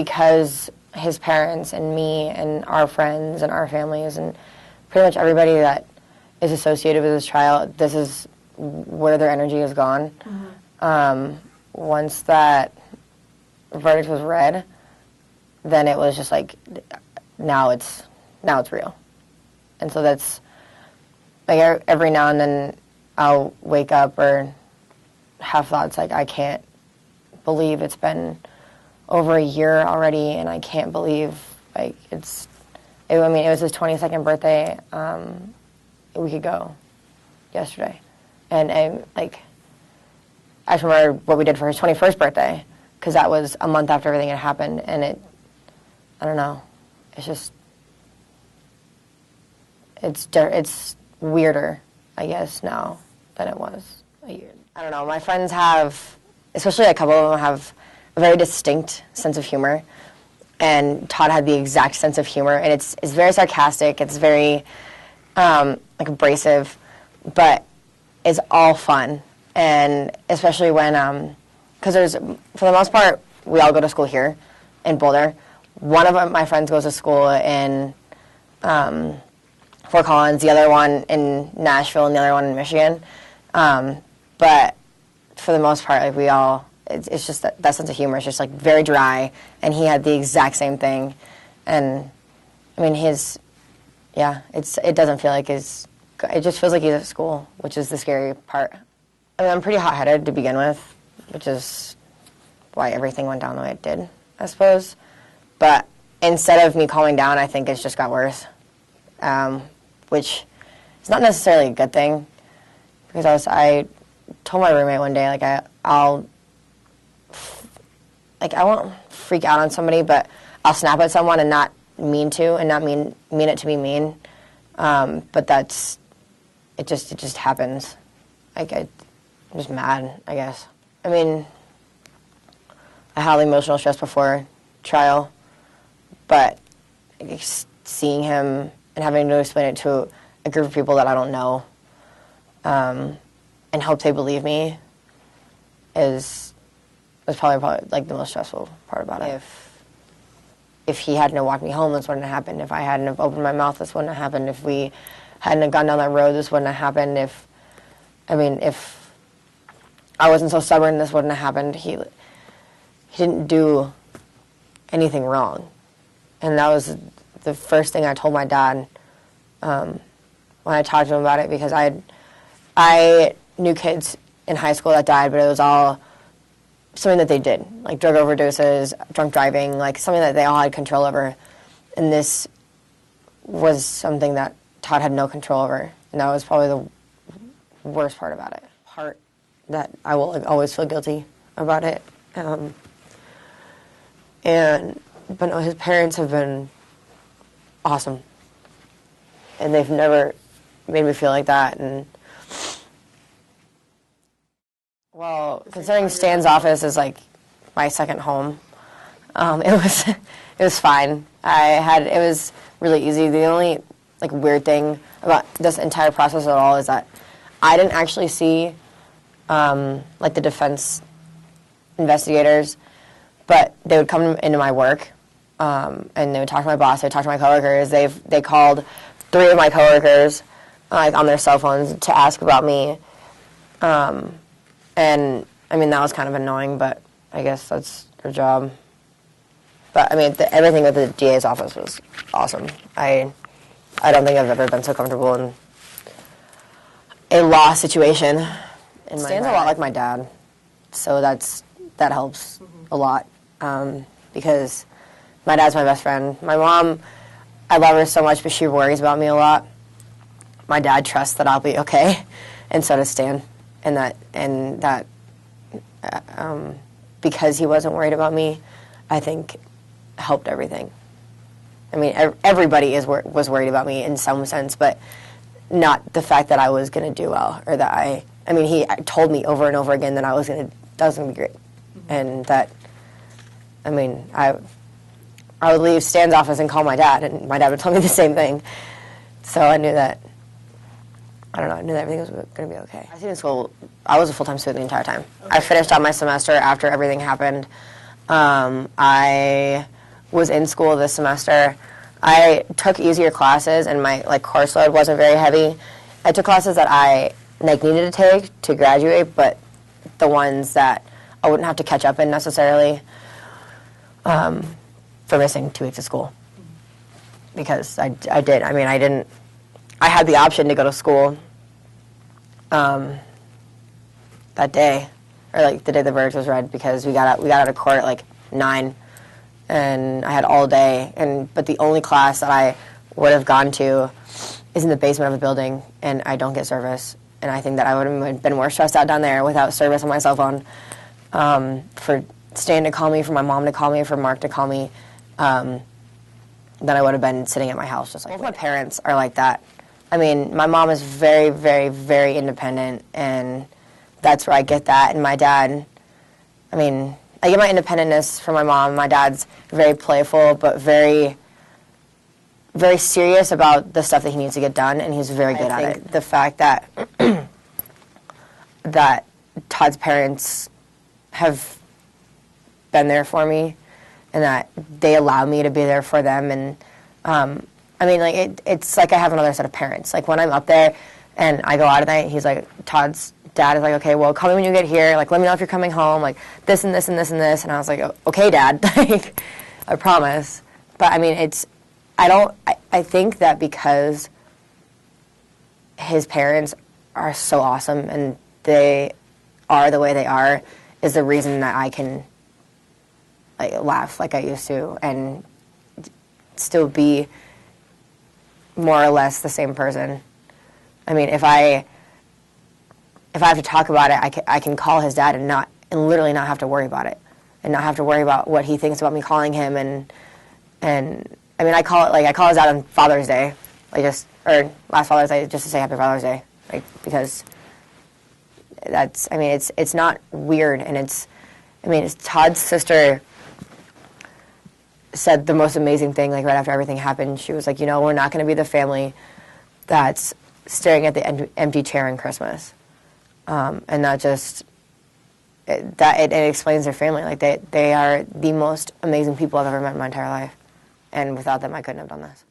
because his parents and me and our friends and our families and pretty much everybody that is associated with this trial, this is where their energy is gone. Once that verdict was read, then it was just like, now it's real. And so that's, like, every now and then I'll wake up or have thoughts like, I can't believe it's been over a year already, and I can't believe, like, it was his 22nd birthday a week ago yesterday. And I just remember what we did for his 21st birthday, because that was a month after everything had happened, and I don't know, it's just, it's weirder, I guess, now than it was a year. I don't know, my friends have, especially a couple of them, have a very distinct sense of humor, and Todd had the exact sense of humor, and it's very sarcastic, it's very, like, abrasive, but it's all fun, and especially when, because for the most part, we all go to school here in Boulder. One of my friends goes to school in Fort Collins, the other one in Nashville, and the other one in Michigan. But for the most part, like, we all, it's just that sense of humor is just, like, very dry, and he had the exact same thing. And I mean, it doesn't feel like it just feels like he's at school, which is the scary part. I mean, I'm pretty hot-headed to begin with, which is why everything went down the way it did, I suppose. But instead of me calming down, I think it's just got worse, which is not necessarily a good thing, because I told my roommate one day, like, I won't freak out on somebody, but I'll snap at someone and not mean to, and not mean it to be mean. But it just happens. Like, I'm just mad, I guess. I mean, I had emotional stress before trial, but seeing him and having to explain it to a group of people that I don't know, and hope they believe me, was probably like the most stressful part about it. If he hadn't have walked me home, this wouldn't have happened. If I hadn't have opened my mouth, this wouldn't have happened. If we hadn't have gone down that road, this wouldn't have happened. If I wasn't so stubborn, this wouldn't have happened. He didn't do anything wrong. And that was the first thing I told my dad when I talked to him about it, because I knew kids in high school that died, but it was all something that they did, like drug overdoses, drunk driving, like something that they all had control over. And this was something that Todd had no control over. And that was probably the worst part about it. Part that I will, like, always feel guilty about it. But no, his parents have been awesome. And they've never made me feel like that. And well, considering Stan's office is, like, my second home, it was fine. It was really easy. The only, like, weird thing about this entire process at all is that I didn't actually see, like, the defense investigators, but they would come into my work, and they would talk to my boss, they would talk to my coworkers. They called 3 of my coworkers, like, on their cell phones to ask about me. And, I mean, that was kind of annoying, but I guess that's their job. But, I mean, everything with the DA's office was awesome. I don't think I've ever been so comfortable in a law situation. Stan's a lot like my dad, so that helps a lot, because my dad's my best friend. My mom, I love her so much, but she worries about me a lot. My dad trusts that I'll be okay, and so does Stan. And that because he wasn't worried about me, I think helped everything. I mean, everybody was worried about me in some sense, but not the fact that I was going to do well, or that I mean, he told me over and over again that that was going to be great. And that, I mean, I would leave Stan's office and call my dad, and my dad would tell me the same thing. So I knew that, I knew that everything was going to be okay. I stayed in school. I was a full-time student the entire time. Okay. I finished out my semester after everything happened. I was in school this semester. I took easier classes, and my course load wasn't very heavy. I took classes that I needed to take to graduate, but the ones that I wouldn't have to catch up in necessarily for missing 2 weeks of school. Because I did. I mean, I had the option to go to school that day, or the day the verdict was read, because we got out of court at 9, and I had all day. But the only class that I would have gone to is in the basement of a building, and I don't get service. And I think that I would have been more stressed out down there without service on my cell phone, for Stan to call me, for my mom to call me, for Mark to call me, than I would have been sitting at my house just Both my parents are like that. I mean, my mom is very, very, very independent, and that's where I get that. And my dad, I mean, I get my independentness from my mom. My dad's very playful, but very, very serious about the stuff that he needs to get done, and he's very good at it. The fact that that Todd's parents have been there for me, and that they allow me to be there for them, and I mean, it's like I have another set of parents. When I'm up there and I go out at night, he's Todd's dad is okay, well, call me when you get here, let me know if you're coming home, this and this and this and this, and I was okay, Dad, I promise. But I mean, I think that because his parents are so awesome and they are the way they are is the reason that I can laugh like I used to and still be more or less the same person. I mean, if I have to talk about it, I can call his dad and literally not have to worry about it, and not have to worry about what he thinks about me calling him. And I mean, I call his dad on Father's Day, or last Father's Day, just to say Happy Father's Day, because I mean, it's not weird, and it's Todd's sister said the most amazing thing, right after everything happened. She was we're not going to be the family that's staring at the empty chair on Christmas. And that just, it explains their family. They are the most amazing people I've ever met in my entire life. And without them, I couldn't have done this.